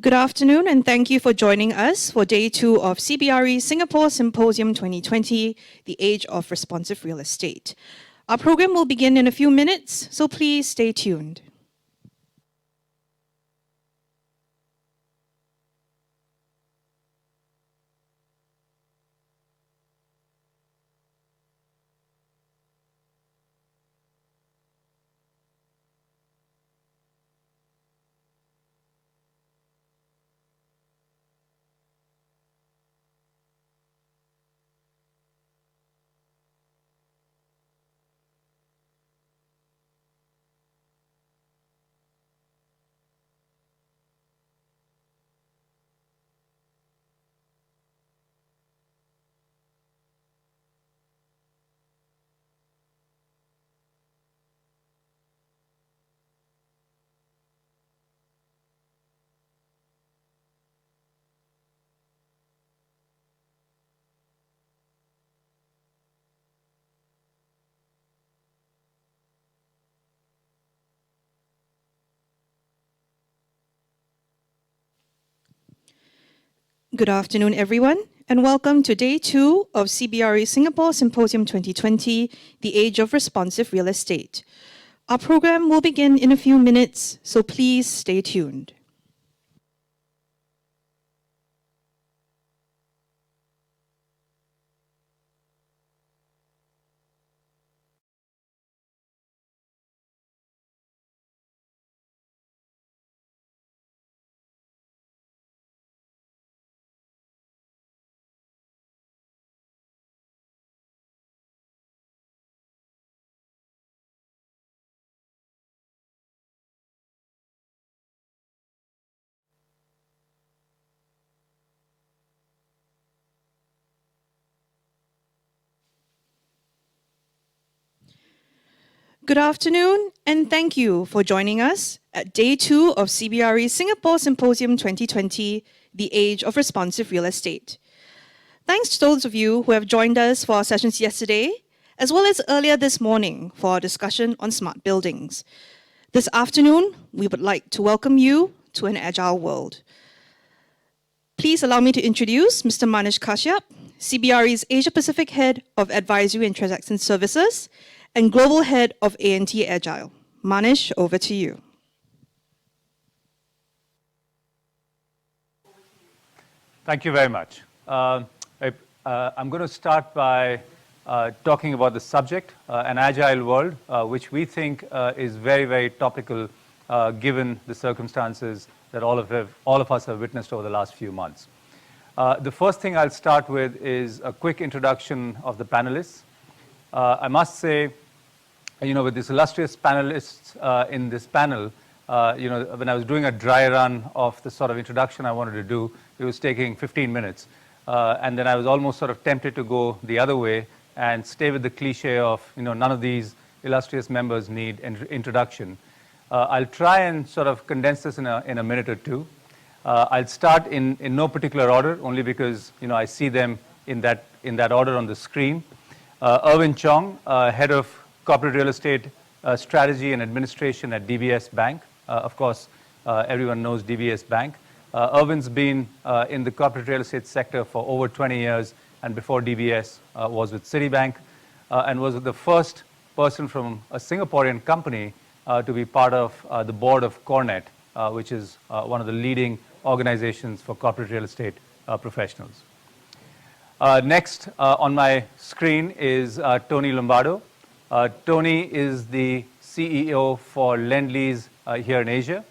Good afternoon, and thank you for joining us for Day 2 of CBRE Singapore Symposium 2020, The Age of Responsive Real Estate. Our program will begin in a few minutes, so please stay tuned. Good afternoon, everyone, and welcome to Day 2 of CBRE Singapore Symposium 2020, The Age of Responsive Real Estate. Our program will begin in a few minutes, so please stay tuned. Good afternoon, and thank you for joining us at Day 2 of CBRE Singapore Symposium 2020, The Age of Responsive Real Estate. Thanks to those of you who have joined us for our sessions yesterday, as well as earlier this morning for our discussion on smart buildings. This afternoon, we would like to welcome you to an agile world. Please allow me to introduce Mr. Manish Kashyap, CBRE's Asia Pacific Head of Advisory and Transaction Services, and Global Head of A&T Agile. Manish, over to you. Thank you very much. I'm going to start by talking about the subject, an agile world, which we think is very, very topical given the circumstances that all of us have witnessed over the last few months. The first thing I'll start with is a quick introduction of the panelists. I must say, with these illustrious panelists in this panel, when I was doing a dry run of the sort of introduction I wanted to do, it was taking 15 minutes. And then I was almost sort of tempted to go the other way and stay with the cliche of, none of these illustrious members need introduction. I'll try and sort of condense this in a minute or two. I'll start in no particular order, only because, I see them in that order on the screen. Irwin Chong, Head of Corporate Real Estate Strategy and Administration at DBS Bank. Of course, everyone knows DBS Bank. Irwin's been in the corporate real estate sector for over 20 years, and before DBS was with Citibank, and was the first person from a Singaporean company to be part of the board of Cornet, which is one of the leading organizations for corporate real estate professionals. Next on my screen is Tony Lombardo. Tony is the CEO for Lend-Lease here in Asia,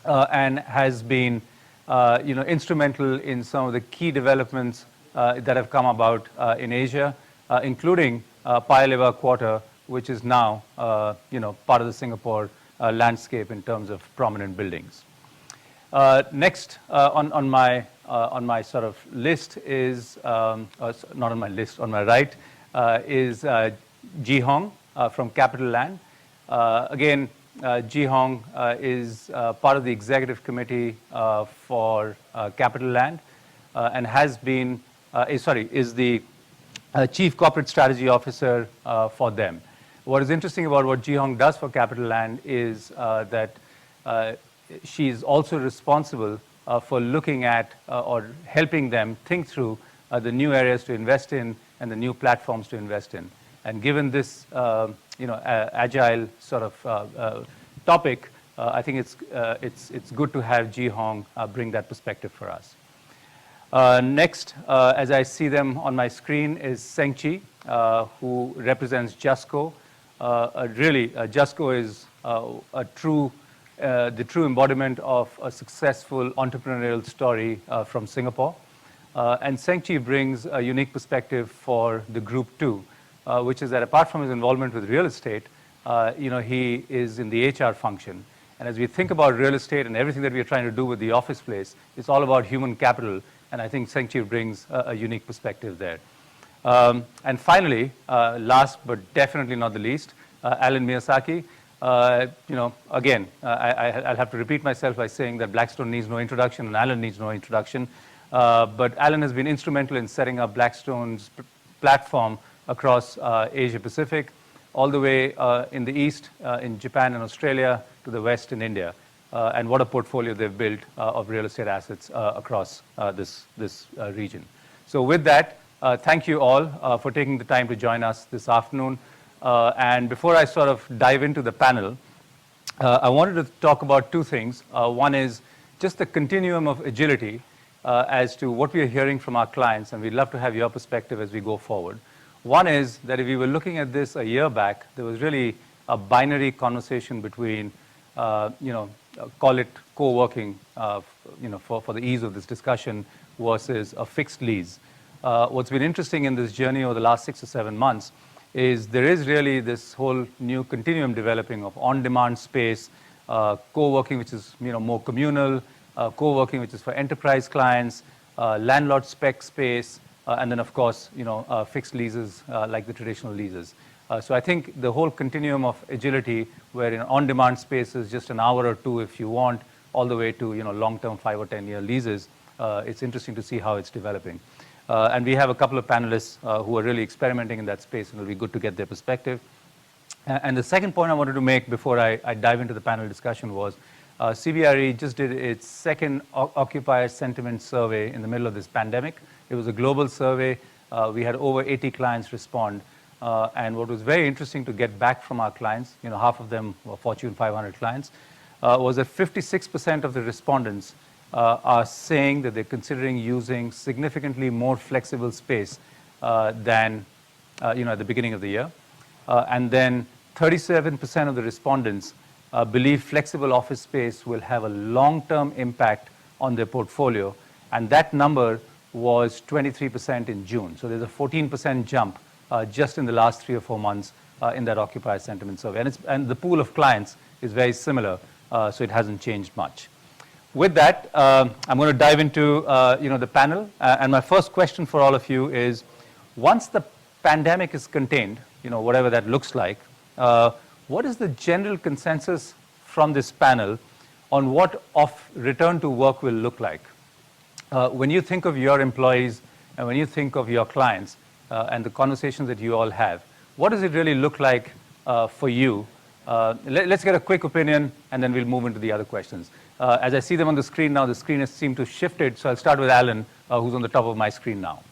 and has been instrumental in some of the key developments that have come about in Asia, including Paya Lebar Quarter, which is now part of the Singapore landscape in terms of prominent buildings. Next on my sort of list is not on my list, on my right is Ji Hong from Capital Land. Again, Ji Hong is part of the executive committee for Capital Land, and has been is the Chief Corporate Strategy Officer for them. What is interesting about what Ji Hong does for Capital Land is that she is also responsible for looking at or helping them think through the new areas to invest in and the new platforms to invest in. And given this, agile sort of topic, I think it's good to have Ji Hong bring that perspective for us. Next, as I see them on my screen, is Seng Chee, who represents JustCo. JustCo is the true embodiment of a successful entrepreneurial story from Singapore. And Seng Chee brings a unique perspective for the group too, which is that apart from his involvement with real estate, he is in the HR function. And as we think about real estate and everything that we are trying to do with the office place, it's all about human capital. And I think Seng Chee brings a unique perspective there. And finally, last but definitely not the least, Alan Miyazaki. Again, I'll have to repeat myself by saying that Blackstone needs no introduction and Alan needs no introduction. But Alan has been instrumental in setting up Blackstone's platform across Asia Pacific, all the way in the east, in Japan and Australia, to the west in India. And what a portfolio they've built of real estate assets across this region. So with that, thank you all for taking the time to join us this afternoon. And before I sort of dive into the panel, I wanted to talk about two things. One is just the continuum of agility as to what we are hearing from our clients, and we'd love to have your perspective as we go forward. One is that if we were looking at this a year back, there was really a binary conversation between, call it co-working, for the ease of this discussion, versus a fixed lease. What's been interesting in this journey over the last 6 or 7 months is there is really this whole new continuum developing of on-demand space, co-working, which is more communal, co-working, which is for enterprise clients, landlord spec space, and then of course, fixed leases like the traditional leases. So I think the whole continuum of agility, where in on-demand space is just an hour or two if you want, all the way to long-term 5 or 10 year leases, it's interesting to see how it's developing. And we have a couple of panelists who are really experimenting in that space, and it'll be good to get their perspective. And the second point I wanted to make before I dive into the panel discussion was CBRE just did its second Occupier sentiment survey in the middle of this pandemic. It was a global survey. We had over 80 clients respond. And what was very interesting to get back from our clients, half of them were Fortune 500 clients, was that 56% of the respondents are saying that they're considering using significantly more flexible space than at the beginning of the year. And then 37% of the respondents believe flexible office space will have a long-term impact on their portfolio. And that number was 23% in June. So there's a 14% jump just in the last 3 or 4 months in that occupier sentiment survey. And the pool of clients is very similar, so it hasn't changed much. With that, I'm going to dive into the panel. And my first question for all of you is, once the pandemic is contained, whatever that looks like, what is the general consensus from this panel on what return to work will look like? When you think of your employees and when you think of your clients and the conversations that you all have, what does it really look like for you? Let's get a quick opinion, and then we'll move into the other questions. As I see them on the screen now, the screen has seemed to have shifted, so I'll start with Alan, who's on the top of my screen now.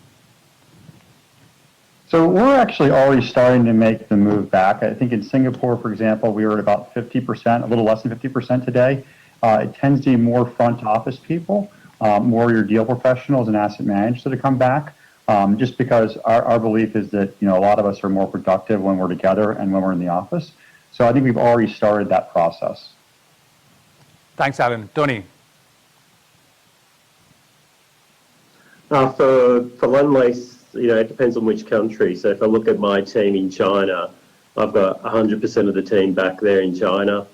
So we're actually already starting to make the move back. I think in Singapore, for example, we were at about 50%, a little less than 50% today. It tends to be more front office people, more your deal professionals and asset managers that come back, just because our belief is that a lot of us are more productive when we're together and when we're in the office. So I think we've already started that process. Thanks, Alan. Tony. For Lendlease, it depends on which country. So if I look at my team in China, I've got 100% of the team back there in China.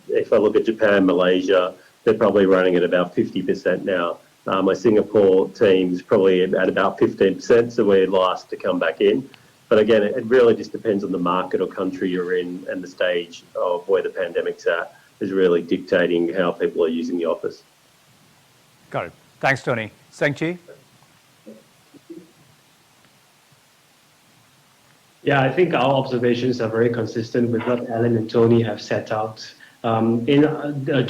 If I look at Japan, Malaysia, they're probably running at about 50% now. My Singapore team's probably at about 15%, so we're last to come back in. But again, it really just depends on the market or country you're in, and the stage of where the pandemic's at is really dictating how people are using the office. Got it. Thanks, Tony. Seng Chee? Yeah, I think our observations are very consistent with what Alan and Tony have set out. In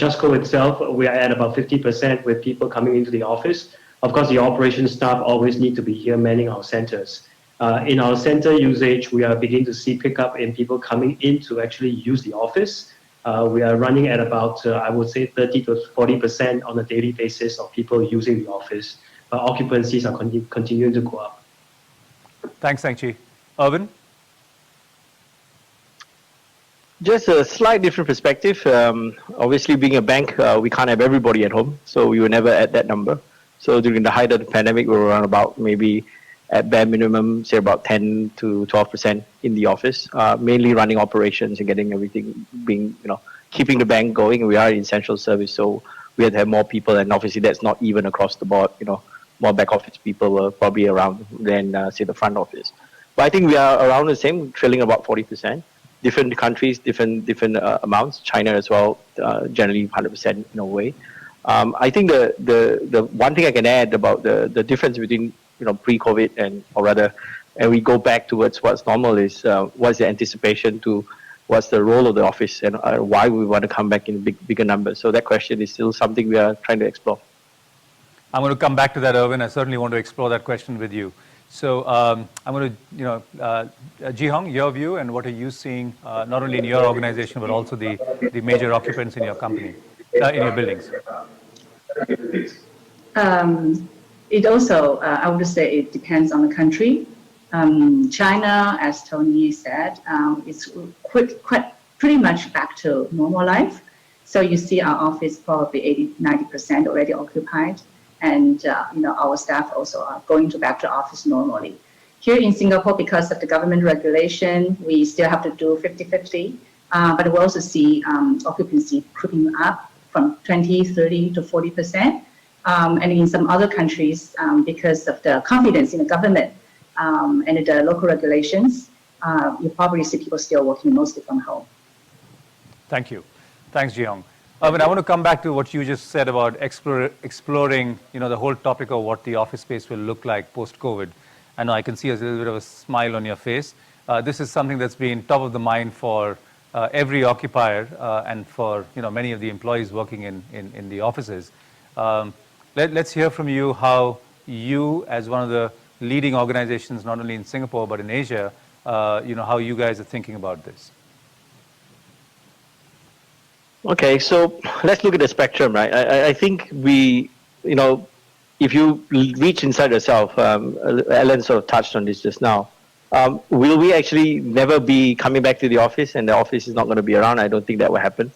JustCo itself, we are at about 50% with people coming into the office. Of course, the operations staff always need to be here manning our centers. In our center usage, we are beginning to see pickup in people coming in to actually use the office. We are running at about, I would say, 30 to 40% on a daily basis of people using the office. Occupancies are continuing to go up. Thanks, Seng Chee. Irvin? Just a slight different perspective. Obviously, being a bank, we can't have everybody at home, so we were never at that number. So during the height of the pandemic, we were around about maybe at bare minimum, say about 10 to 12% in the office, mainly running operations and getting everything being, keeping the bank going. We are an essential service, so we had to have more people, and obviously that's not even across the board. More back office people were probably around than say the front office. But I think we are around the same, trailing about 40%. Different countries, different amounts. China as well, generally 100% in a way. I think the one thing I can add about the difference between pre-COVID and we go back towards what's normal is what's the anticipation to what's the role of the office and why we want to come back in bigger numbers. So that question is still something we are trying to explore. I'm going to come back to that, Irvin. I certainly want to explore that question with you. So I'm going to, Ji Hong, your view and what are you seeing not only in your organization but also the major occupants in your company, in your buildings? It also, I would say, it depends on the country. China, as Tony said, is quite pretty much back to normal life. So you see our office probably 80-90% already occupied. And our staff also are going back to office normally. Here in Singapore, because of the government regulation, we still have to do 50-50. But we also see occupancy creeping up from 20, 30 to 40%. And in some other countries, because of the confidence in the government and the local regulations, you probably see people still working mostly from home. Thank you. Thanks, Ji Hong. I want to come back to what you just said about exploring, the whole topic of what the office space will look like post-COVID. I know I can see a little bit of a smile on your face. This is something that's been top of the mind for every occupier and for many of the employees working in the offices. Let's hear from you how you, as one of the leading organizations, not only in Singapore but in Asia, how you guys are thinking about this. Okay, so let's look at the spectrum, right? I think we, if you reach inside yourself, Alan sort of touched on this just now, will we actually never be coming back to the office and the office is not going to be around? I don't think that will happen.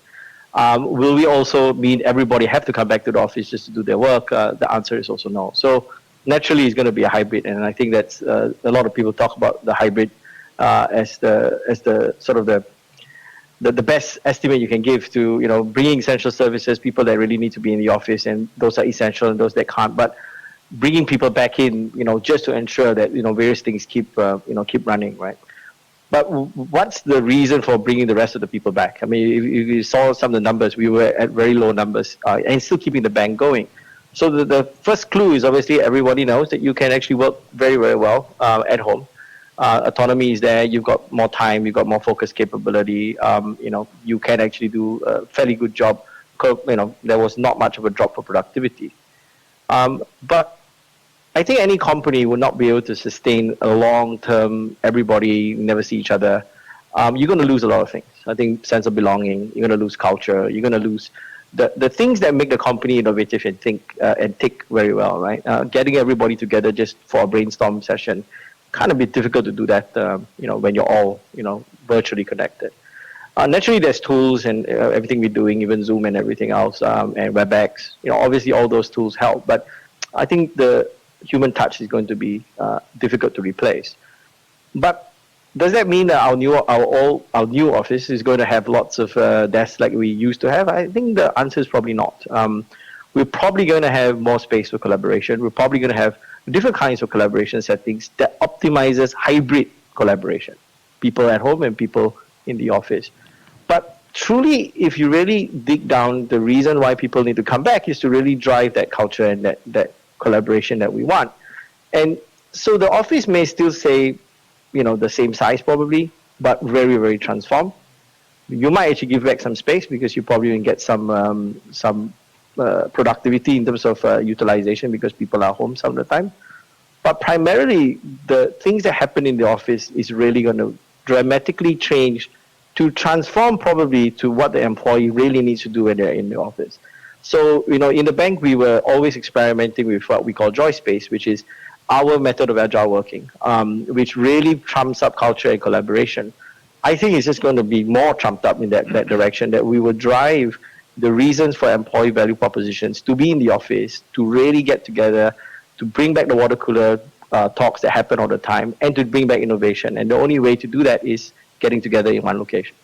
Will we also mean everybody have to come back to the office just to do their work? The answer is also no. So naturally it's going to be a hybrid, and I think that's a lot of people talk about the hybrid as the sort of the best estimate you can give to bringing essential services, people that really need to be in the office, and those are essential and those that can't. But bringing people back in, just to ensure that various things keep running, right? But what's the reason for bringing the rest of the people back? I mean, if you saw some of the numbers, we were at very low numbers and still keeping the bank going. So the first clue is obviously everybody knows that you can actually work very, very well at home. Autonomy is there. You've got more time. You've got more focus capability. You can actually do a fairly good job. There was not much of a drop for productivity. But I think any company would not be able to sustain a long-term, everybody never see each other. You're going to lose a lot of things. I think sense of belonging. You're going to lose culture. You're going to lose the things that make the company innovative and think and tick very well, right? Getting everybody together just for a brainstorm session, kind of be difficult to do that, when you're all, virtually connected. Naturally, there's tools and everything we're doing, even Zoom and everything else, and WebEx. Obviously, all those tools help, but I think the human touch is going to be difficult to replace. But does that mean that our new office is going to have lots of desks like we used to have? I think the answer is probably not. We're probably going to have more space for collaboration. We're probably going to have different kinds of collaboration settings that optimizes hybrid collaboration, people at home and people in the office. But truly, if you really dig down, the reason why people need to come back is to really drive that culture and that collaboration that we want. And so the office may still say, the same size probably, but very, very transformed. You might actually give back some space because you probably can get some productivity in terms of utilization because people are home some of the time. But primarily, the things that happen in the office is really going to dramatically change to transform probably to what the employee really needs to do when they're in the office. So, in the bank, we were always experimenting with what we call Joy Space, which is our method of agile working, which really trumps up culture and collaboration. I think it's just going to be more trumped up in that direction, that we will drive the reasons for employee value propositions to be in the office, to really get together, to bring back the water cooler talks that happen all the time, and to bring back innovation. And the only way to do that is getting together in one location.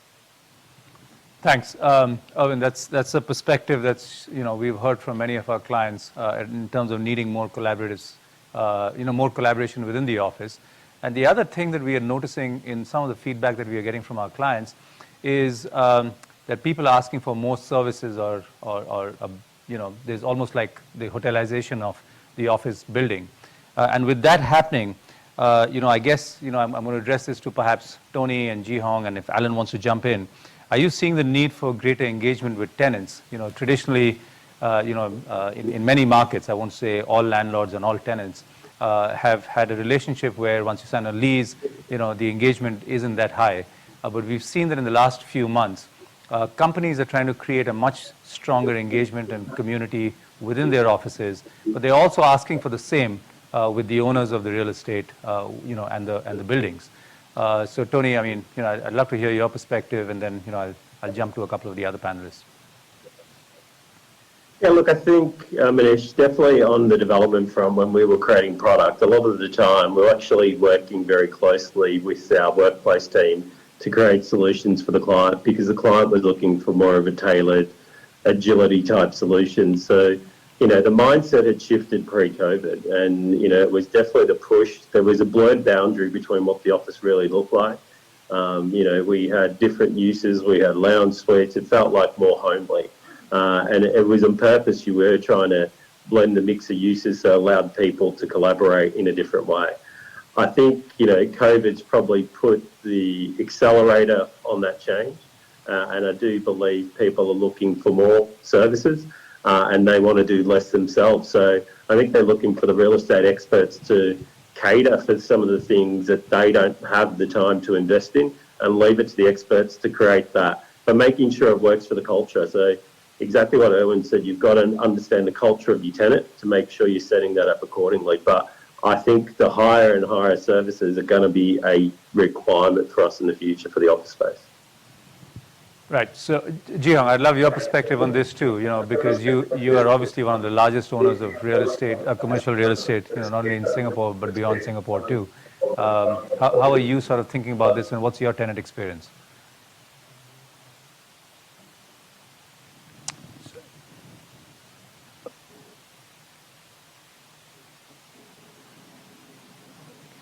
Thanks, Erwin. That's a perspective that's we've heard from many of our clients in terms of needing more collaboratives, more collaboration within the office. And the other thing that we are noticing in some of the feedback that we are getting from our clients is that people are asking for more services, or there's almost like the hotelization of the office building. And with that happening, I guess, I'm going to address this to perhaps Tony and Ji Hong, and if Alan wants to jump in. Are you seeing the need for greater engagement with tenants? Traditionally, in many markets, I won't say all landlords and all tenants, have had a relationship where once you sign a lease, the engagement isn't that high. But we've seen that in the last few months, companies are trying to create a much stronger engagement and community within their offices, but they're also asking for the same with the owners of the real estate, and the buildings. So Tony, I'd love to hear your perspective, and then I'll jump to a couple of the other panelists. Yeah, look, I think, Manish, definitely on the development front, when we were creating product, a lot of the time we're actually working very closely with our workplace team to create solutions for the client, because the client was looking for more of a tailored agility type solution. So, the mindset had shifted pre-COVID, and, it was definitely the push. There was a blurred boundary between what the office really looked like. We had different uses, we had lounge suites, it felt like more homely. And it was on purpose. You were trying to blend the mix of uses so it allowed people to collaborate in a different way. I think, COVID's probably put the accelerator on that change. And I do believe people are looking for more services and they want to do less themselves. So I think they're looking for the real estate experts to cater for some of the things that they don't have the time to invest in, and leave it to the experts to create that, but making sure it works for the culture. So exactly what Erwin said, you've got to understand the culture of your tenant to make sure you're setting that up accordingly. But I think the higher and higher services are going to be a requirement for us in the future for the office space. Right. So, Ji Hong, I'd love your perspective on this too, because you are obviously one of the largest owners of real estate, commercial real estate, not only in Singapore, but beyond Singapore too. How are you sort of thinking about this, and what's your tenant experience?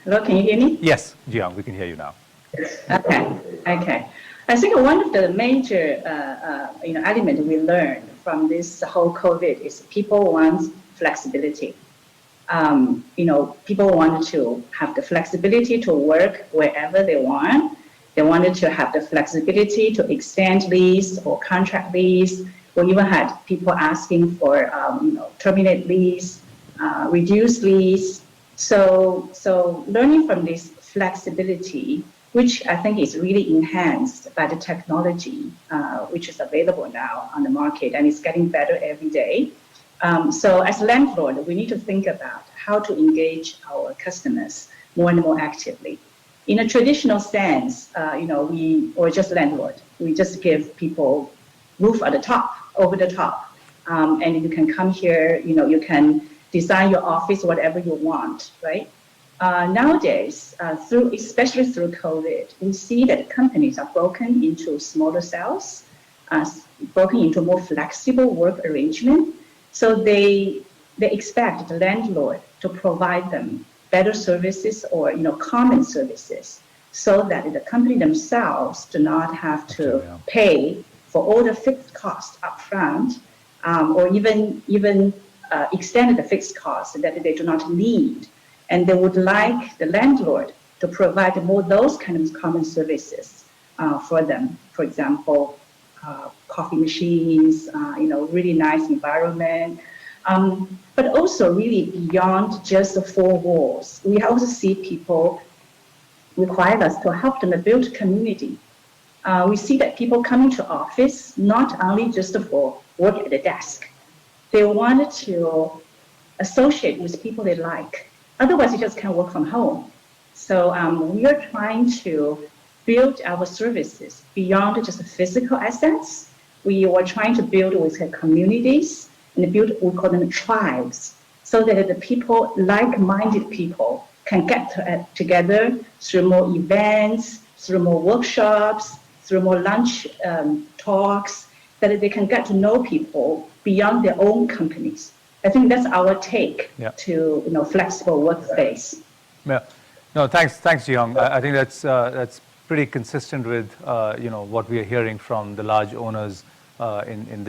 Hello, can you hear me? Yes, Ji Hong, we can hear you now. Okay. I think one of the major, elements we learned from this whole COVID is people want flexibility. People want to have the flexibility to work wherever they want. They wanted to have the flexibility to extend lease or contract lease. We even had people asking for, terminate lease, reduce lease. So learning from this flexibility, which I think is really enhanced by the technology, which is available now on the market, and it's getting better every day. So as a landlord, we need to think about how to engage our customers more and more actively. In a traditional sense, or just landlord, we just give people roof at the top, over the top, and you can come here, you can design your office whatever you want, right? Nowadays, especially through COVID, we see that companies are broken into smaller cells, broken into more flexible work arrangement. So they expect the landlord to provide them better services or common services, so that the company themselves do not have to pay for all the fixed costs upfront, or even extend the fixed costs that they do not need. And they would like the landlord to provide more those kind of common services for them. For example, coffee machines, really nice environment. But also really beyond just the four walls. We also see people require us to help them build community. We see that people coming to office, not only just for work at the desk, they wanted to associate with people they like. Otherwise, you just can't work from home. So we are trying to build our services beyond just the physical assets. We are trying to build with communities and build, we call them tribes, so that the people, like-minded people, can get together through more events, through more workshops, through more lunch talks, that they can get to know people beyond their own companies. I think that's our take to flexible workspace. Yeah. No, thanks, Ji-Hong. I think that's pretty consistent with what we are hearing from the large owners in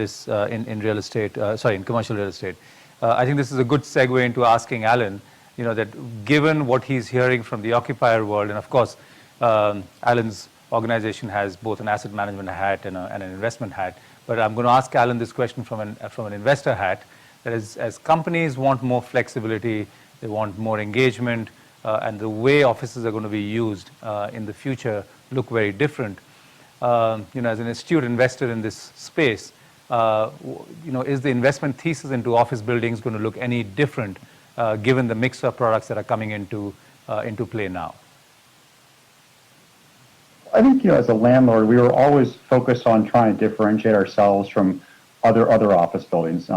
real estate. In commercial real estate. I think this is a good segue into asking Alan. That given what he's hearing from the occupier world, and of course, Alan's organization has both an asset management hat and an investment hat. But I'm going to ask Alan this question from an investor hat. That is, as companies want more flexibility, they want more engagement, and the way offices are going to be used in the future look very different. As an astute investor in this space, is the investment thesis into office buildings going to look any different given the mix of products that are coming into play now? I think, as a landlord, we were always focused on trying to differentiate ourselves from other office buildings.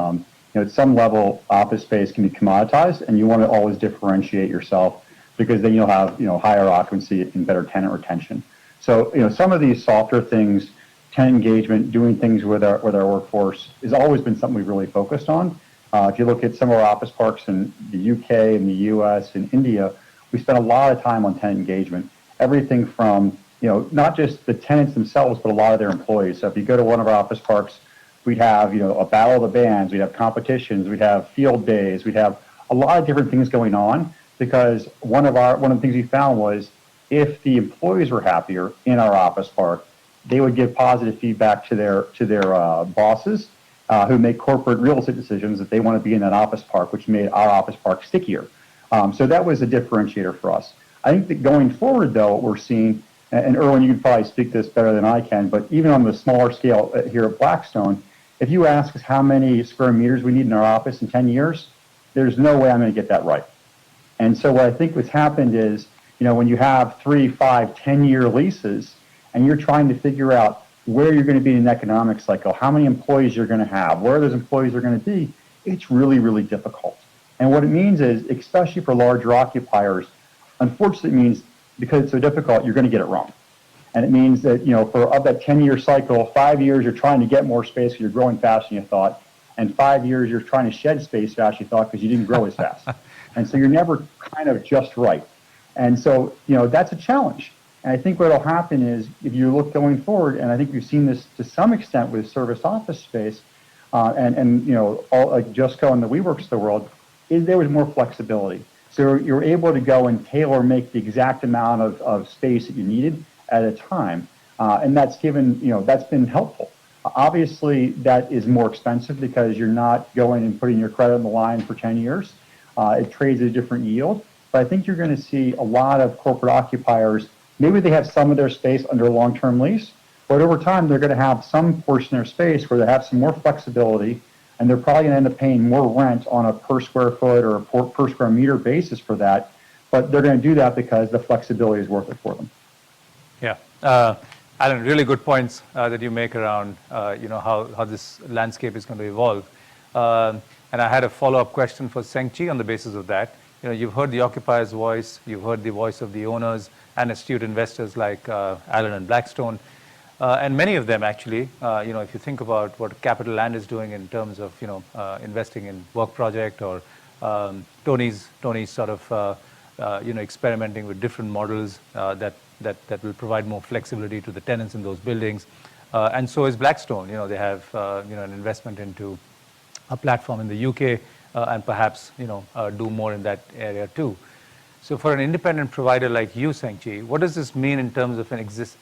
At some level, office space can be commoditized, and you want to always differentiate yourself because then you'll have, higher occupancy and better tenant retention. So, some of these softer things, tenant engagement, doing things with our workforce, has always been something we've really focused on. If you look at some of our office parks in the UK and the US and India, we spend a lot of time on tenant engagement. Everything from, not just the tenants themselves, but a lot of their employees. So if you go to one of our office parks, we'd have, a battle of the bands, we'd have competitions, we'd have field days, we'd have a lot of different things going on, because one of the things we found was if the employees were happier in our office park, they would give positive feedback to their bosses who make corporate real estate decisions that they want to be in that office park, which made our office park stickier. So that was a differentiator for us. I think that going forward, though, what we're seeing, and Erwin, you can probably speak this better than I can, but even on the smaller scale here at Blackstone, if you ask us how many square meters we need in our office in 10 years, there's no way I'm going to get that right. And so what I think what's happened is, when you have 3, 5, 10-year leases, and you're trying to figure out where you're going to be in an economic cycle, how many employees you're going to have, where those employees are going to be, it's really, really difficult. And what it means is, especially for larger occupiers, unfortunately it means because it's so difficult, you're going to get it wrong. And it means that, of that 10-year cycle, 5 years you're trying to get more space because you're growing faster than you thought, and 5 years you're trying to shed space faster than you thought because you didn't grow as fast. And so you're never kind of just right. And so, that's a challenge. And I think what will happen is, if you look going forward, and I think we've seen this to some extent with service office space, all like JustCo and the WeWorks of the world, is there was more flexibility. So you're able to go and tailor make the exact amount of space that you needed at a time. And that's that's been helpful. Obviously, that is more expensive because you're not going and putting your credit on the line for 10 years. It trades at a different yield. But I think you're going to see a lot of corporate occupiers, maybe they have some of their space under a long-term lease, but over time they're going to have some portion of their space where they have some more flexibility, and they're probably going to end up paying more rent on a per square foot or a per square meter basis for that. But they're going to do that because the flexibility is worth it for them. Yeah. Alan, really good points that you make around how this landscape is going to evolve. And I had a follow-up question for Seng Chee on the basis of that. You've heard the occupier's voice, you've heard the voice of the owners and astute investors like Alan and Blackstone, and many of them actually. If you think about what Capital Land is doing in terms of investing in work project, or Tony's sort of experimenting with different models that will provide more flexibility to the tenants in those buildings, and so is Blackstone. They have an investment into a platform in the UK, and perhaps do more in that area too. So for an independent provider like you, Seng Chee, what does this mean in terms of an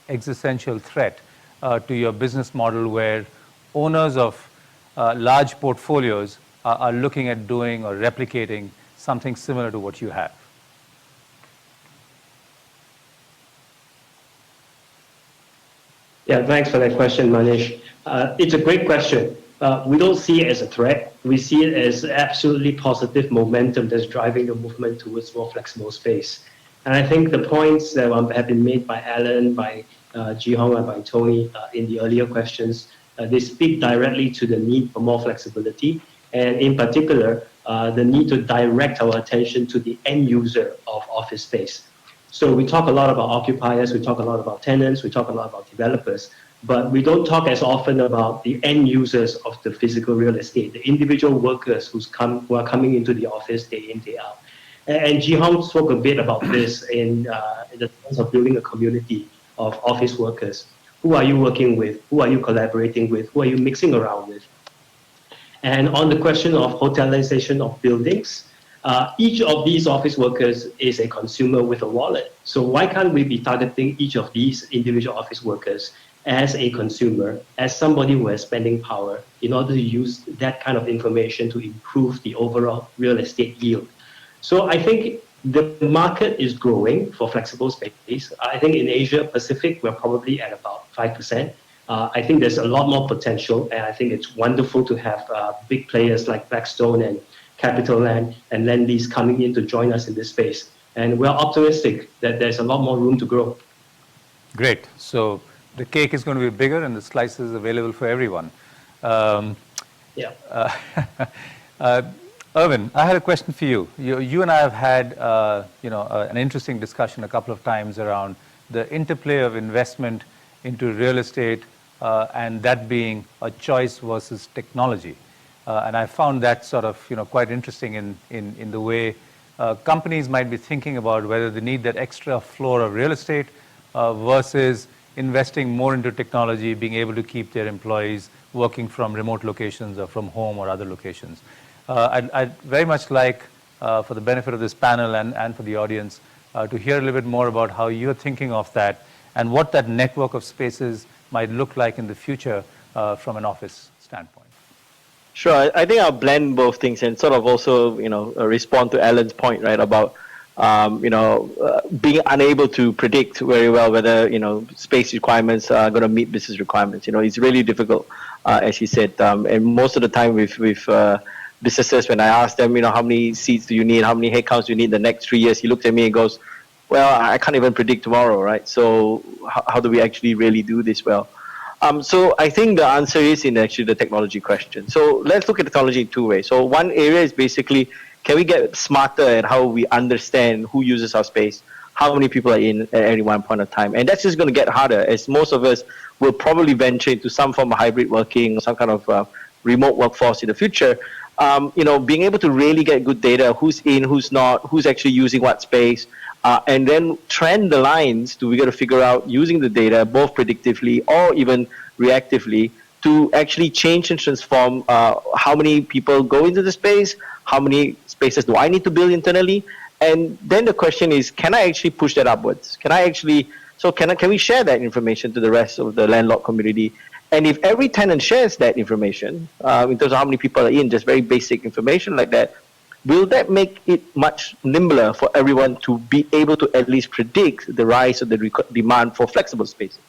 existential threat to your business model where owners of large portfolios are looking at doing or replicating something similar to what you have? Yeah, thanks for that question, Manish. It's a great question. We don't see it as a threat. We see it as absolutely positive momentum that's driving the movement towards more flexible space. And I think the points that have been made by Alan, by Ji Hong, and by Tony in the earlier questions, they speak directly to the need for more flexibility, and in particular, the need to direct our attention to the end user of office space. So we talk a lot about occupiers, we talk a lot about tenants, we talk a lot about developers, but we don't talk as often about the end users of the physical real estate, the individual workers who are coming into the office day in, day out. And Ji Hong spoke a bit about this in the sense of building a community of office workers. Who are you working with? Who are you collaborating with? Who are you mixing around with? And on the question of hotelization of buildings, each of these office workers is a consumer with a wallet. So why can't we be targeting each of these individual office workers as a consumer, as somebody who has spending power, in order to use that kind of information to improve the overall real estate yield? So I think the market is growing for flexible space. I think in Asia Pacific, we're probably at about 5%. I think there's a lot more potential, and I think it's wonderful to have big players like Blackstone and CapitaLand and Lendlease coming in to join us in this space. And we're optimistic that there's a lot more room to grow. Great. So the cake is going to be bigger and the slices available for everyone. Yeah. Irvin, I had a question for you. You and I have had an interesting discussion a couple of times around the interplay of investment into real estate and that being a choice versus technology. And I found that sort of quite interesting in the way companies might be thinking about whether they need that extra floor of real estate versus investing more into technology, being able to keep their employees working from remote locations or from home or other locations. I'd very much like, for the benefit of this panel and for the audience, to hear a little bit more about how you're thinking of that and what that network of spaces might look like in the future from an office standpoint. Sure, I think I'll blend both things and sort of also, respond to Alan's point, right, about, being unable to predict very well whether, space requirements are going to meet business requirements. It's really difficult, as he said. And most of the time with businesses, when I ask them, how many seats do you need, how many headcounts do you need the next 3 years, he looks at me and goes, well, I can't even predict tomorrow, right? So how do we actually really do this well? So I think the answer is in actually the technology question. So let's look at technology in two ways. So one area is basically, can we get smarter at how we understand who uses our space, how many people are in at any one point of time? And that's just going to get harder, as most of us will probably venture into some form of hybrid working or some kind of remote workforce in the future. Being able to really get good data, who's in, who's not, who's actually using what space, and then trend the lines we got to figure out using the data, both predictively or even reactively, to actually change and transform how many people go into the space, how many spaces do I need to build internally, and then the question is, can I actually push that upwards? Can we share that information to the rest of the landlord community? And if every tenant shares that information, in terms of how many people are in, just very basic information like that, will that make it much nimbler for everyone to be able to at least predict the rise of the demand for flexible spaces?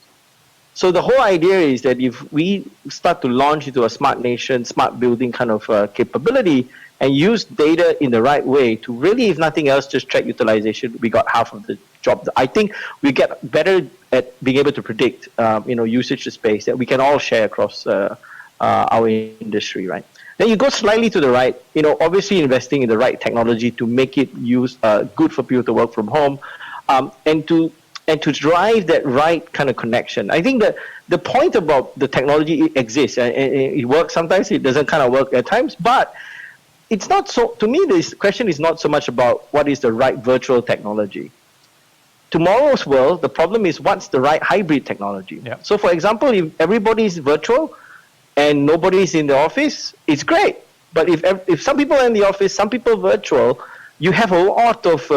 So the whole idea is that if we start to launch into a smart nation, smart building kind of capability, and use data in the right way to really, if nothing else, just track utilization, we got half of the job. I think we get better at being able to predict, usage of space that we can all share across our industry, right? Then you go slightly to the right, obviously investing in the right technology to make it good for people to work from home, and to drive that right kind of connection. I think that the point about the technology, it exists and it works sometimes, it doesn't kind of work at times, but it's not so, to me, this question is not so much about what is the right virtual technology. Tomorrow's world, the problem is what's the right hybrid technology. Yeah. So for example, if everybody is virtual and nobody is in the office, it's great. But if some people are in the office, some people virtual, you have a lot of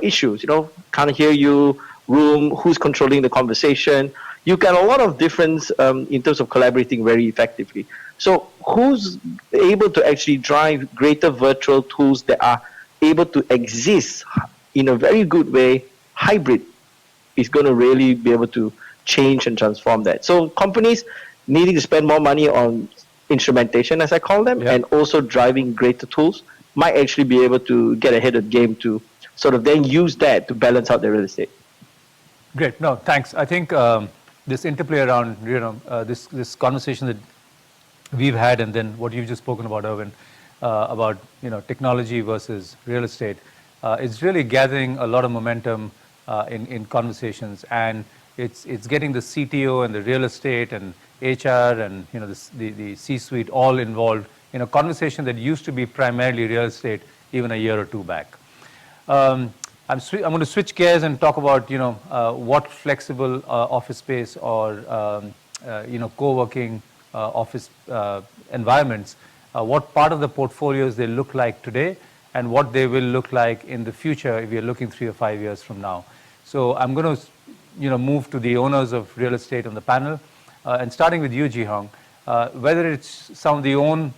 issues. Can't hear you, room, who's controlling the conversation. You get a lot of difference in terms of collaborating very effectively. So who's able to actually drive greater virtual tools that are able to exist in a very good way, hybrid, is going to really be able to change and transform that. So companies needing to spend more money on instrumentation, as I call them, and also driving greater tools might actually be able to get ahead of the game to sort of then use that to balance out their real estate. Great. No, thanks. I think this interplay around, this conversation that we've had, and then what you've just spoken about, Erwin, about technology versus real estate, is really gathering a lot of momentum in conversations, and it's getting the CTO and the real estate and HR and the C-suite all involved in a conversation that used to be primarily real estate even a year or two back. I'm going to switch gears and talk about what flexible office space or co-working office environments, what part of the portfolios they look like today, and what they will look like in the future if we are looking 3 or 5 years from now. So I'm going to move to the owners of real estate on the panel, and starting with you, Ji-Hong, whether it's some of the owned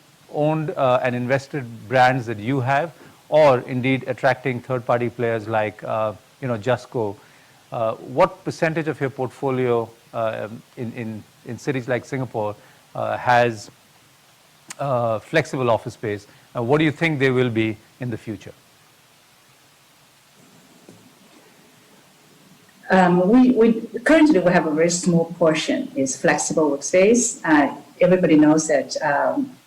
and invested brands that you have, or indeed attracting third-party players like JustCo, what percentage of your portfolio in cities like Singapore has flexible office space? What do you think they will be in the future? Currently we have a very small portion is flexible workspace. Everybody knows that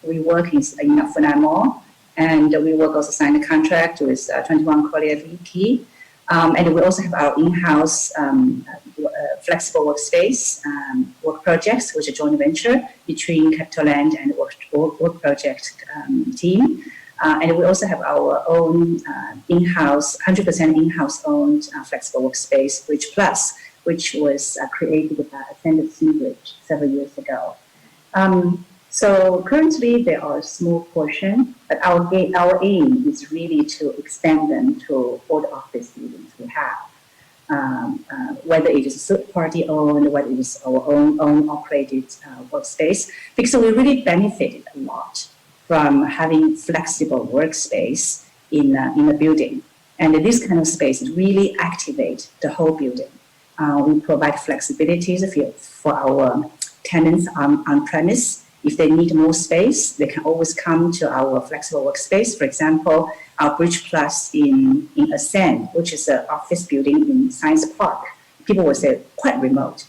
we work in Funan Mall, and we work also sign a contract with 21 Collier VP. And we also have our in-house flexible workspace work projects, which is a joint venture between CapitaLand and work project team. And we also have our own in-house, 100% in-house owned flexible workspace, Bridge Plus, which was created by Ascended Seabridge several years ago. So currently there are a small portion, but our aim is really to expand them to all the office buildings we have. Whether it is third-party owned, whether it is our own operated workspace, because we really benefited a lot from having flexible workspace in a building. And this kind of space really activate the whole building. We provide flexibilities for our tenants on premise. If they need more space, they can always come to our flexible workspace. For example, our Bridge Plus in Ascend, which is an office building in Science Park. People will say quite remote.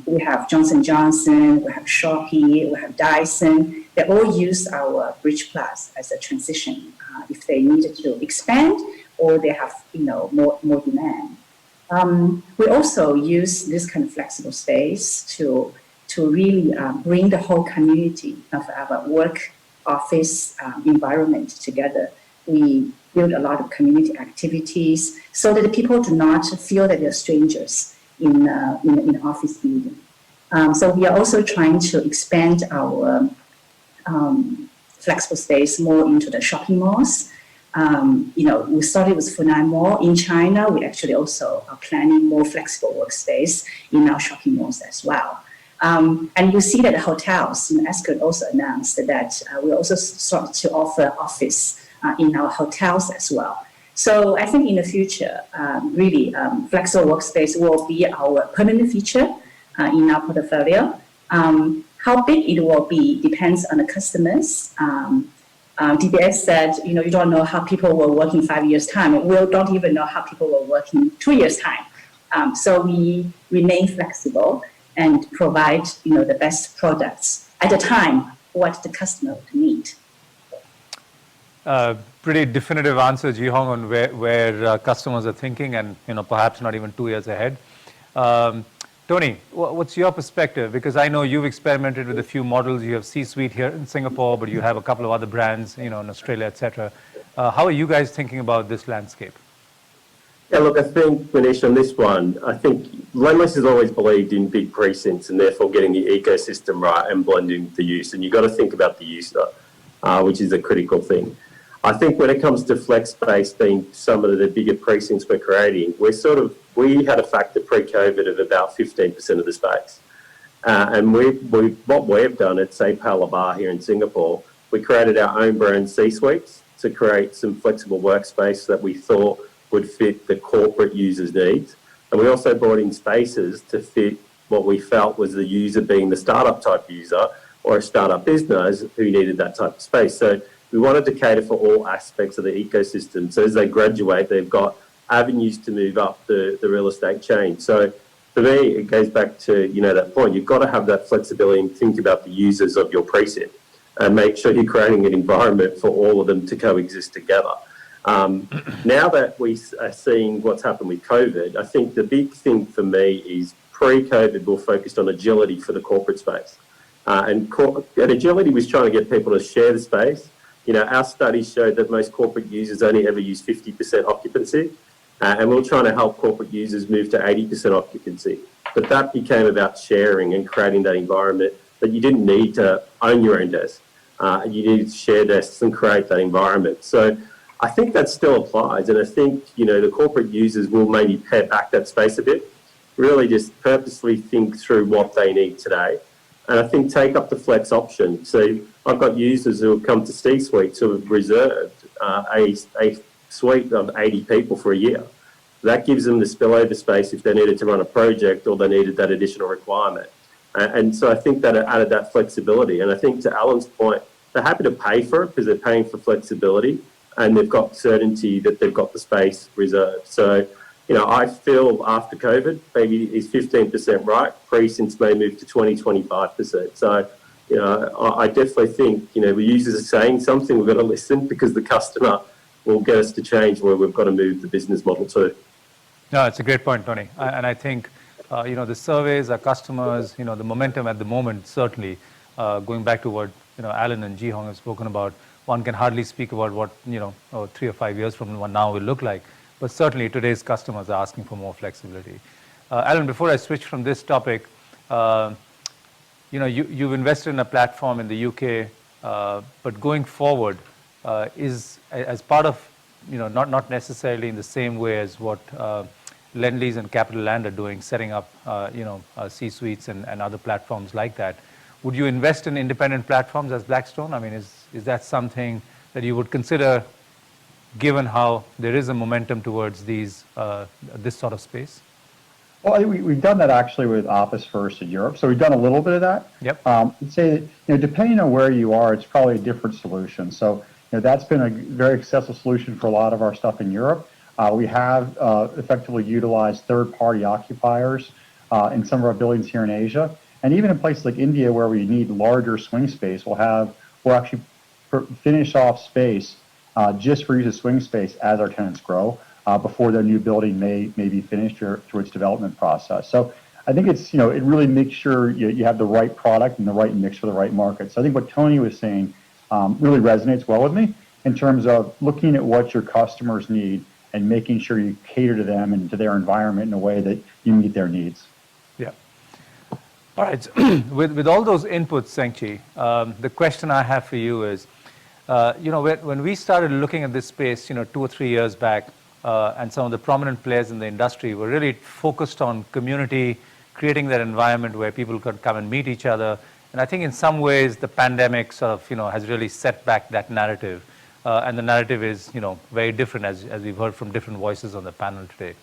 We have Johnson & Johnson, we have Shopee, we have Dyson. They all use our Bridge Plus as a transition if they needed to expand or they have more demand. We also use this kind of flexible space to really bring the whole community of our work office environment together. We build a lot of community activities so that the people do not feel that they're strangers in an office building. So we are also trying to expand our flexible space more into the shopping malls. We started with Funan Mall in China. We actually also are planning more flexible workspace in our shopping malls as well. And you see that the hotels, Ascott also announced that we also start to offer office in our hotels as well. So I think in the future, really flexible workspace will be our permanent feature in our portfolio. How big it will be depends on the customers. DBS said, you don't know how people will work in 5 years' time. We don't even know how people will work in 2 years' time. So we remain flexible and provide, the best products at the time what the customer would need. Pretty definitive answer, Ji-Hong, on where customers are thinking, and perhaps not even 2 years ahead. Tony, what's your perspective? Because I know you've experimented with a few models. You have C-Suite here in Singapore, but you have a couple of other brands, in Australia, etc. How are you guys thinking about this landscape? Yeah, look, I think, Manish, on this one, I think Lendlease has always believed in big precincts and therefore getting the ecosystem right and blending the use. And you've got to think about the user, which is a critical thing. I think when it comes to flex space being some of the bigger precincts we're creating, we had a factor pre-COVID of about 15% of the space. And what we've done at, say, Palabar here in Singapore, we created our own brand C-suites to create some flexible workspace that we thought would fit the corporate users' needs. And we also brought in spaces to fit what we felt was the user being the startup type user or a startup business who needed that type of space. So we wanted to cater for all aspects of the ecosystem. So as they graduate, they've got avenues to move up the real estate chain. So for me, it goes back to, that point. You've got to have that flexibility and think about the users of your precinct and make sure you're creating an environment for all of them to coexist together. Now that we are seeing what's happened with COVID, I think the big thing for me is pre-COVID, we focused on agility for the corporate space. And agility was trying to get people to share the space. Our studies showed that most corporate users only ever use 50% occupancy. And we're trying to help corporate users move to 80% occupancy. But that became about sharing and creating that environment that you didn't need to own your own desk. You needed to share desks and create that environment. So I think that still applies. And I think, the corporate users will maybe pare back that space a bit, really just purposely think through what they need today. And I think take up the flex option. So I've got users who have come to C-suites who have reserved a suite of 80 people for a year. That gives them the spillover space if they needed to run a project or they needed that additional requirement. And so I think that it added that flexibility. And I think to Alan's point, they're happy to pay for it because they're paying for flexibility and they've got certainty that they've got the space reserved. So, I feel after COVID, maybe is 15% right. Precincts may move to 20-25%. So, I definitely think, the users are saying something, we've got to listen because the customer will get us to change where we've got to move the business model to. No, it's a great point, Tony. And I think, the surveys, our customers, the momentum at the moment, certainly, going back to what, Alan and Ji Hong have spoken about, one can hardly speak about what, 3 or 5 years from now will look like. But certainly today's customers are asking for more flexibility. Alan, before I switch from this topic, you've invested in a platform in the UK, but going forward, is as part of, not necessarily in the same way as what Lendlease and Capital Land are doing, setting up, C-suites and other platforms like that. Would you invest in independent platforms as Blackstone? I mean, is that something that you would consider, given how there is a momentum towards this sort of space? Well, we've done that actually with Office First in Europe. So we've done a little bit of that. Yep. I'd say, depending on where you are, it's probably a different solution. So, that's been a very successful solution for a lot of our stuff in Europe. We have effectively utilized third-party occupiers in some of our buildings here in Asia. And even in places like India, where we need larger swing space, we'll actually finish off space just for use of swing space as our tenants grow before their new building may be finished through its development process. So I think it's, it really makes sure you have the right product and the right mix for the right market. So I think what Tony was saying really resonates well with me in terms of looking at what your customers need and making sure you cater to them and to their environment in a way that you meet their needs. Yeah. All right. With all those inputs, Seng Chee, the question I have for you is, when we started looking at this space, 2 or 3 years back, and some of the prominent players in the industry were really focused on community, creating that environment where people could come and meet each other. And I think in some ways the pandemic sort of, has really set back that narrative. And the narrative is, very different as we've heard from different voices on the panel today.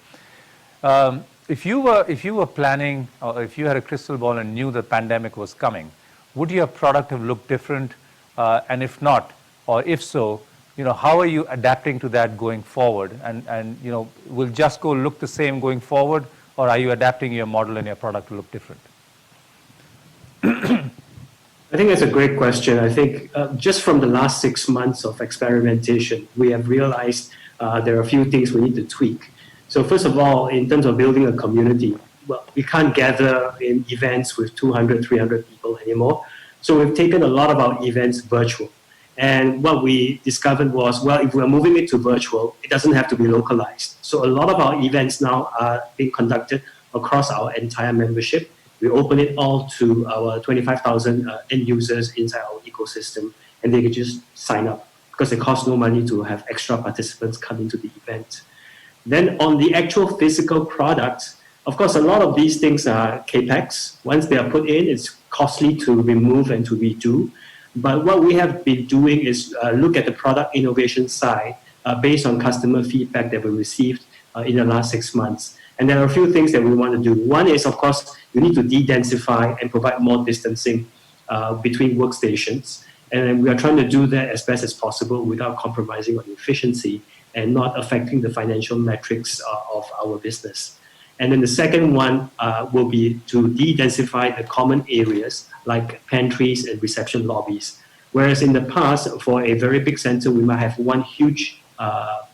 If you were planning, or if you had a crystal ball and knew the pandemic was coming, would your product have looked different? And if not, or if so, how are you adapting to that going forward? And will JustCo look the same going forward, or are you adapting your model and your product to look different? I think that's a great question. I think just from the last 6 months of experimentation, we have realized there are a few things we need to tweak. So first of all, in terms of building a community, well, we can't gather in events with 200, 300 people anymore. So we've taken a lot of our events virtual. And what we discovered was, well, if we're moving it to virtual, it doesn't have to be localized. So a lot of our events now are being conducted across our entire membership. We open it all to our 25,000 end users inside our ecosystem, and they can just sign up. because it costs no money to have extra participants come into the event. Then on the actual physical product, of course, a lot of these things are capex. Once they are put in, it's costly to remove and to redo. But what we have been doing is look at the product innovation side based on customer feedback that we received in the last 6 months. And there are a few things that we want to do. One is, of course, you need to de-densify and provide more distancing between workstations. And we are trying to do that as best as possible without compromising on efficiency and not affecting the financial metrics of our business. And then the second one will be to de-densify the common areas like pantries and reception lobbies. Whereas in the past, for a very big center, we might have one huge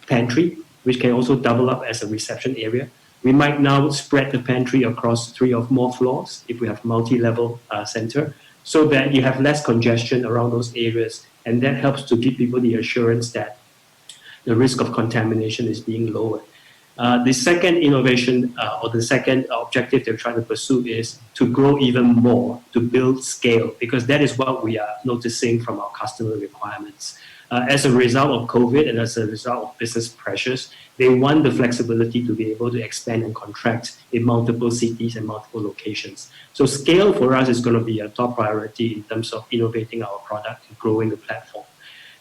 pantry, which can also double up as a reception area. We might now spread the pantry across 3 or more floors if we have multi-level center, so that you have less congestion around those areas. And that helps to give people the assurance that the risk of contamination is being lowered. The second innovation or the second objective they're trying to pursue is to grow even more, to build scale, because that is what we are noticing from our customer requirements. As a result of COVID and as a result of business pressures, they want the flexibility to be able to expand and contract in multiple cities and multiple locations. So scale for us is going to be a top priority in terms of innovating our product and growing the platform.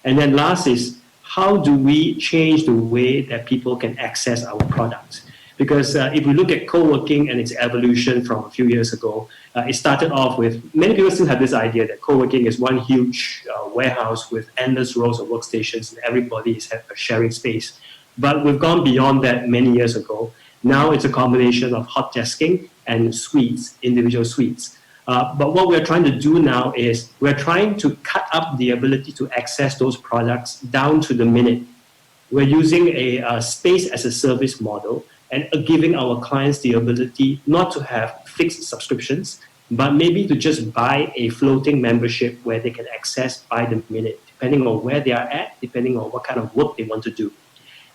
And then last is, how do we change the way that people can access our product? Because if we look at co-working and its evolution from a few years ago, it started off with, many people still have this idea that co-working is one huge warehouse with endless rows of workstations and everybody is sharing space. But we've gone beyond that many years ago. Now it's a combination of hot desking and suites, individual suites. But what we're trying to do now is we're trying to cut up the ability to access those products down to the minute. We're using a space as a service model and giving our clients the ability not to have fixed subscriptions, but maybe to just buy a floating membership where they can access by the minute, depending on where they are at, depending on what kind of work they want to do.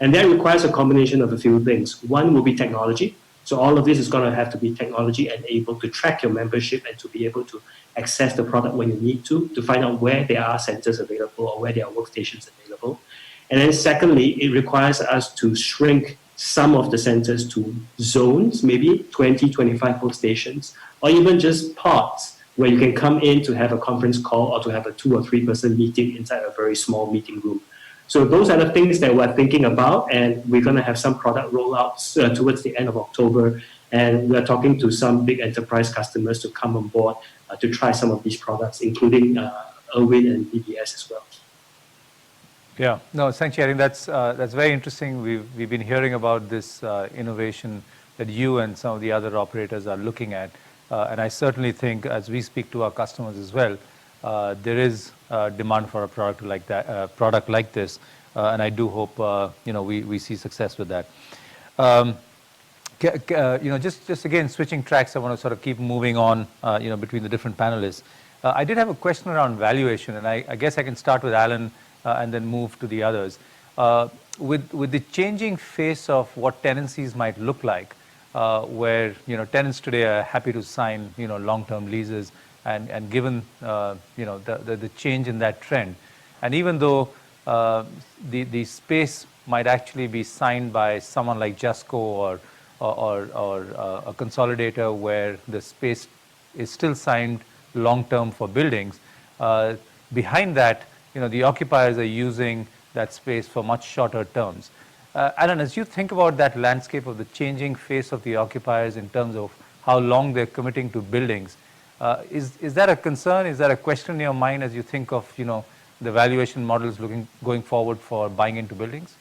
And that requires a combination of a few things. One will be technology. So all of this is going to have to be technology enabled to track your membership and to be able to access the product when you need to find out where there are centers available or where there are workstations available. And then secondly, it requires us to shrink some of the centers to zones, maybe 20, 25 workstations, or even just pods where you can come in to have a conference call or to have a 2 or 3 person meeting inside a very small meeting room. So those are the things that we're thinking about, and we're going to have some product rollouts towards the end of October. And we're talking to some big enterprise customers to come on board to try some of these products, including Irwin and BBS as well. Yeah, no, Seng Chee, I think that's very interesting. We've been hearing about this innovation that you and some of the other operators are looking at, and I certainly think, as we speak to our customers as well, there is demand for a product like that, product like this, and I do hope we see success with that. Just again switching tracks, I want to sort of keep moving on, between the different panelists. I did have a question around valuation, and I guess I can start with Alan and then move to the others. With the changing face of what tenancies might look like, where tenants today are happy to sign long-term leases. And given the change in that trend, and even though the space might actually be signed by someone like JustCo or a consolidator where the space is still signed long-term for buildings, behind that, the occupiers are using that space for much shorter terms. Alan, as you think about that landscape of the changing face of the occupiers in terms of how long they're committing to buildings, is that a concern? Is that a question in your mind as you think of the valuation models going forward for buying into buildings?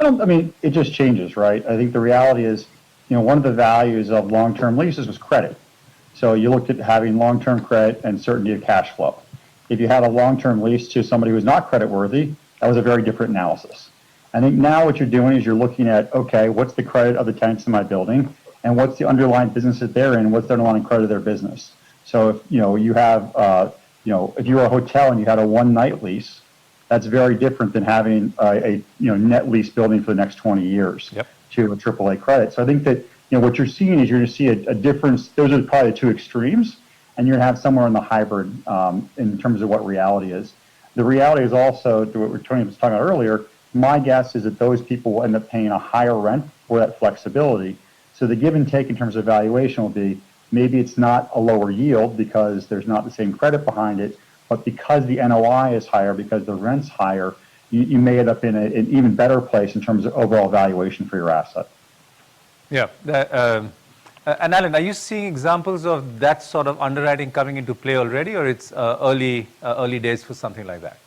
I mean, it just changes, right? I think the reality is, one of the values of long-term leases was credit. So you looked at having long-term credit and certainty of cash flow. If you had a long-term lease to somebody who's not creditworthy, that was a very different analysis. I think now what you're doing is you're looking at, okay, what's the credit of the tenants in my building? And what's the underlying business that they're in? What's the underlying credit of their business? So if you have, if you were a hotel and you had a one-night lease, that's very different than having a net lease building for the next 20 years to a AAA credit. So I think that what you're seeing is you're going to see a difference. Those are probably the two extremes, and you're going to have somewhere in the hybrid in terms of what reality is. The reality is also, to what Tony was talking about earlier, my guess is that those people will end up paying a higher rent for that flexibility. So the give and take in terms of valuation will be, maybe it's not a lower yield because there's not the same credit behind it, but because the NOI is higher, because the rent's higher, you may end up in an even better place in terms of overall valuation for your asset. Yeah. And Alan, are you seeing examples of that sort of underwriting coming into play already, or it's early days for something like that?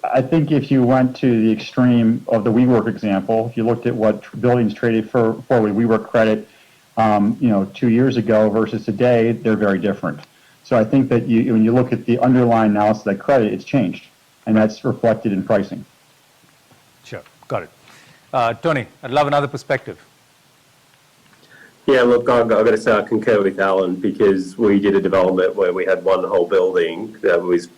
I think if you went to the extreme of the WeWork example, if you looked at what buildings traded for with WeWork credit, 2 years ago versus today, they're very different. So I think that when you look at the underlying analysis of that credit, it's changed, and that's reflected in pricing. Sure, got it. Tony, I'd love another perspective. Yeah, look, I've got to say I concur with Alan, because we did a development where we had one whole building that was,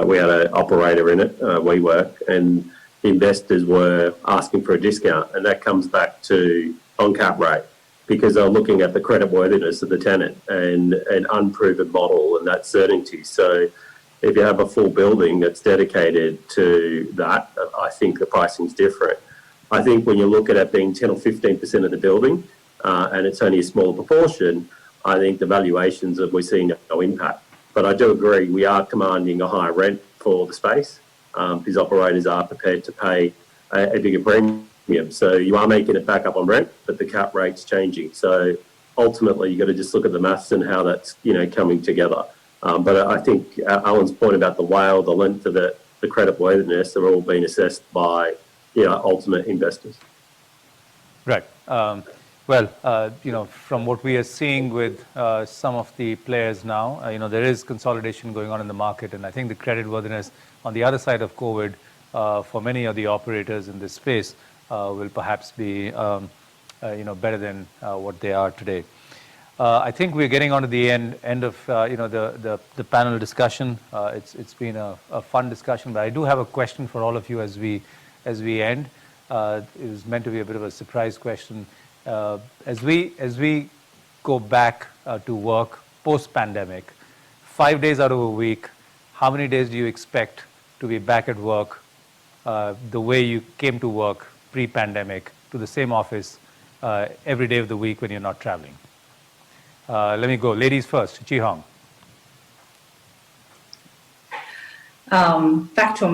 we had an operator in it, WeWork, and the investors were asking for a discount, and that comes back to on-cap rate, because they're looking at the creditworthiness of the tenant and an unproven model and that certainty. So if you have a full building that's dedicated to that, I think the pricing's different. I think when you look at it being 10 or 15% of the building, and it's only a smaller proportion, I think the valuations that we're seeing no impact. But I do agree, we are commanding a higher rent for the space, because operators are prepared to pay a bigger premium. So you are making it back up on rent, but the cap rate's changing. So ultimately, you've got to just look at the maths and how that's coming together. But I think Alan's point about the WALE, the length of the creditworthiness, they're all being assessed by ultimate investors. Right. Well, from what we are seeing with some of the players now, there is consolidation going on in the market, and I think the creditworthiness on the other side of COVID for many of the operators in this space will perhaps be, better than what they are today. I think we're getting on to the end of the panel discussion. It's been a fun discussion, but I do have a question for all of you as we end. It was meant to be a bit of a surprise question. As we go back to work post-pandemic, 5 days out of a week, how many days do you expect to be back at work the way you came to work pre-pandemic, to the same office every day of the week when you're not traveling? Let me go. Ladies first. Chi Hong. Back to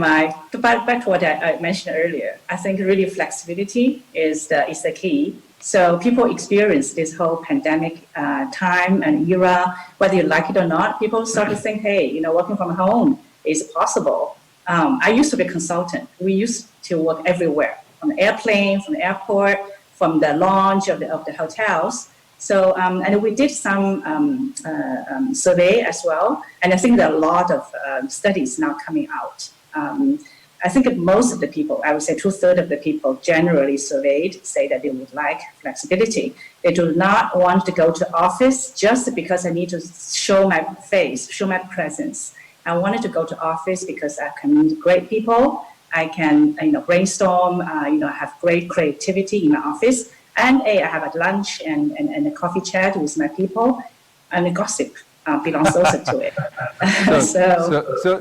what I mentioned earlier. I think really flexibility is the key. So people experience this whole pandemic time and era, whether you like it or not. People start to think, hey, working from home is possible. I used to be a consultant. We used to work everywhere, from the airplane, from the airport, from the lounge of the hotels. So, and we did some survey as well. And I think there are a lot of studies now coming out. I think most of the people, I would say 2/3 of the people generally surveyed say that they would like flexibility. They do not want to go to office just because I need to show my face, show my presence. I wanted to go to office because I can meet great people. I can, brainstorm, have great creativity in my office. And I have a lunch and a coffee chat with my people, and the gossip belongs also to it.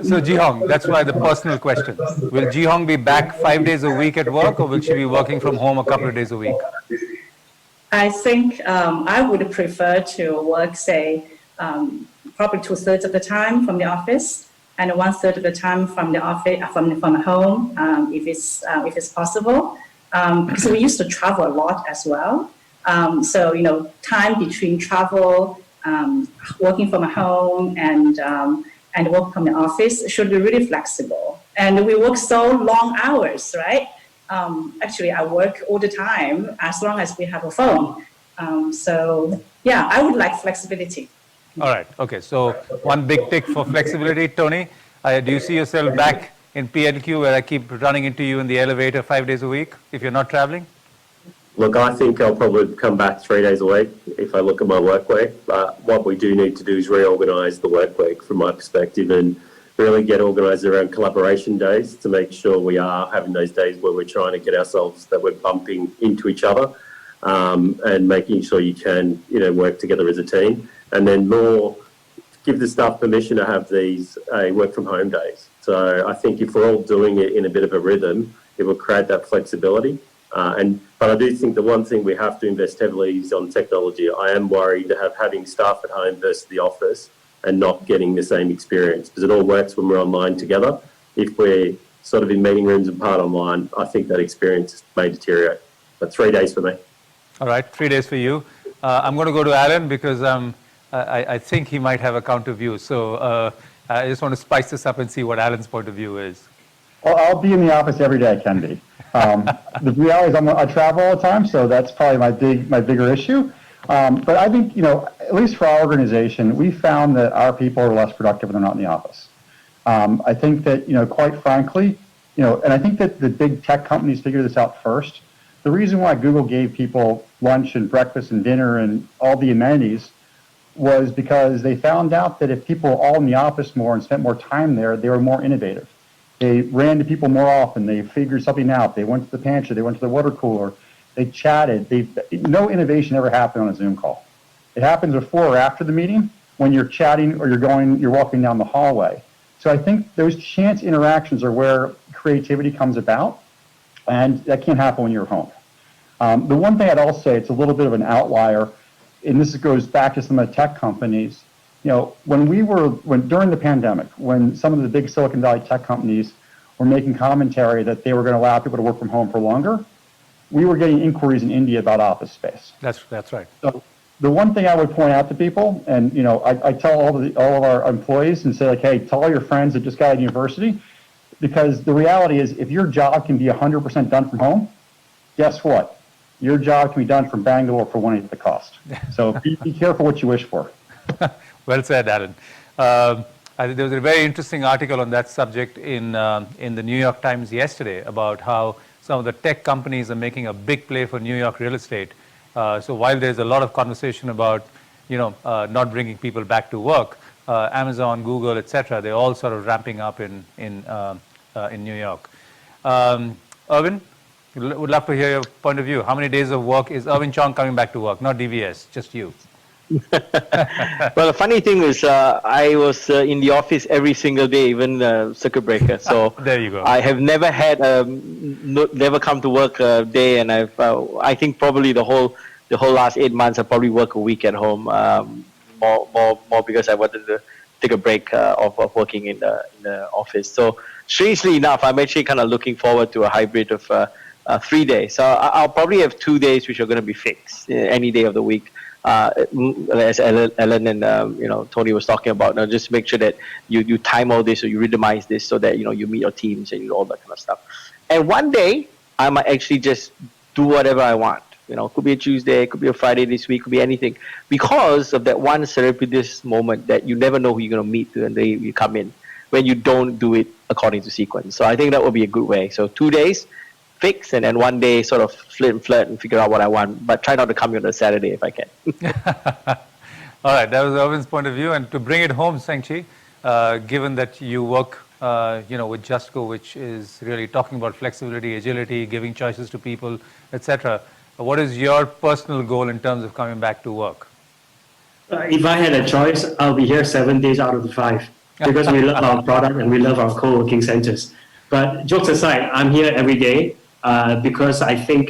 So Ji Hong, that's why the personal question. Will Ji Hong be back 5 days a week at work, or will she be working from home a couple of days a week? I think I would prefer to work, say, probably 2/3 of the time from the office, and 1/3 of the time from the office, from home, if it's possible. Because we used to travel a lot as well. So, time between travel, working from home, and work from the office should be really flexible. And we work so long hours, right? Actually, I work all the time as long as we have a phone. So, yeah, I would like flexibility. All right. Okay. So one big tick for flexibility. Tony, do you see yourself back in PNQ where I keep running into you in the elevator 5 days a week if you're not traveling? Look, I think I'll probably come back 3 days a week if I look at my work week. But what we do need to do is reorganise the work week from my perspective, and really get organised around collaboration days to make sure we are having those days where we're trying to get ourselves, that we're bumping into each other, and making sure you can, work together as a team. And then more, give the staff permission to have these work from home days. So So I think if we're all doing it in a bit of a rhythm, it will create that flexibility. But I do think the one thing we have to invest heavily is on technology. I am worried of having staff at home versus the office and not getting the same experience, because it all works when we're online together. If we're sort of in meeting rooms and part online, I think that experience may deteriorate. But 3 days for me. All right, 3 days for you. I'm going to go to Alan because I think he might have a counter view. So I just want to spice this up and see what Alan's point of view is. Well, I'll be in the office every day, I can be. The reality is I travel all the time, so that's probably my bigger issue. But I think, at least for our organization, we found that our people are less productive when they're not in the office. I think that, quite frankly, and I think that the big tech companies figured this out first. The reason why Google gave people lunch and breakfast and dinner and all the amenities was because they found out that if people were all in the office more and spent more time there, they were more innovative. They ran to people more often. They figured something out. They went to the pantry. They went to the water cooler. They chatted. No innovation ever happened on a Zoom call. It happens before or after the meeting when you're chatting or you're walking down the hallway. So I think those chance interactions are where creativity comes about, and that can't happen when you're home. The one thing I'd also say, it's a little bit of an outlier, and this goes back to some of the tech companies. When during the pandemic, when some of the big Silicon Valley tech companies were making commentary that they were going to allow people to work from home for longer, we were getting inquiries in India about office space. That's right. So the one thing I would point out to people, and I tell all of our employees and say, like, hey, tell all your friends that just got out of university, because the reality is if your job can be 100% done from home, guess what? Your job can be done from Bangalore for 1/8 the cost. So be careful what you wish for. Well said, Alan. I think there was a very interesting article on that subject in the New York Times yesterday about how some of the tech companies are making a big play for New York real estate. So while there's a lot of conversation about not bringing people back to work, Amazon, Google, etc., they're all sort of ramping up in New York. Irvin, would love to hear your point of view. How many days of work is Irvin Chong coming back to work? Not DVS, just you. Well, the funny thing is, I was in the office every single day, even circuit breaker. So there you go. I have never had never come to work a day, and I think probably the whole last 8 months I probably work a week at home, more because I wanted to take a break of working in the office. So strangely enough, I'm actually kind of looking forward to a hybrid of 3 days. So I'll probably have 2 days which are going to be fixed any day of the week. As Ellen and Tony was talking about, just make sure that you time all this or you rhythmize this so that you meet your teams and all that kind of stuff. And one day I might actually just do whatever I want. Could be a Tuesday, could be a Friday this week, could be anything, because of that one serendipitous moment that you never know who you're going to meet when you come in, when you don't do it according to sequence. So I think that would be a good way. So 2 days fix, and then 1 day sort of flirt and figure out what I want, but try not to come here on a Saturday if I can. All right, that was Irvin's point of view. And to bring it home, Seng Chee, given that you work with JustCo, which is really talking about flexibility, agility, giving choices to people, etc., what is your personal goal in terms of coming back to work? If I had a choice, I'll be here 7 days out of the 5 because we love our product and we love our co-working centers. But jokes aside, I'm here every day because I think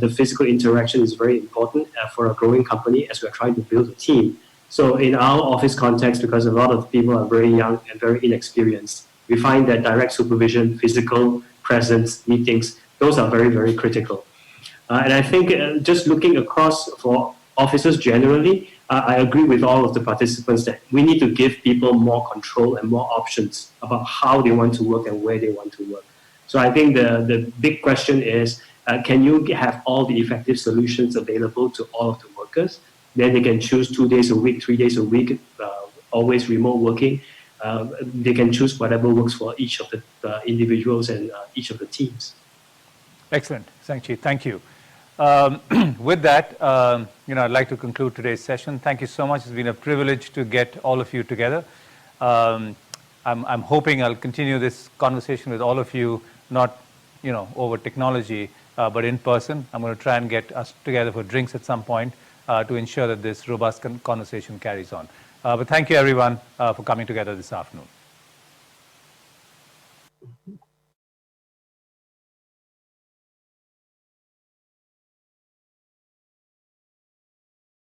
the physical interaction is very important for a growing company as we're trying to build a team. So in our office context, because a lot of people are very young and very inexperienced, we find that direct supervision, physical presence, meetings, those are very, very critical. And I think just looking across for offices generally, I agree with all of the participants that we need to give people more control and more options about how they want to work and where they want to work. So I think the big question is, can you have all the effective solutions available to all of the workers? Then they can choose 2 days a week, 3 days a week, always remote working. They can choose whatever works for each of the individuals and each of the teams. Excellent, Seng Chee, thank you. With that, I'd like to conclude today's session. Thank you so much. It's been a privilege to get all of you together. I'm hoping I'll continue this conversation with all of you, not over technology, but in person. I'm going to try and get us together for drinks at some point to ensure that this robust conversation carries on. But thank you, everyone, for coming together this afternoon.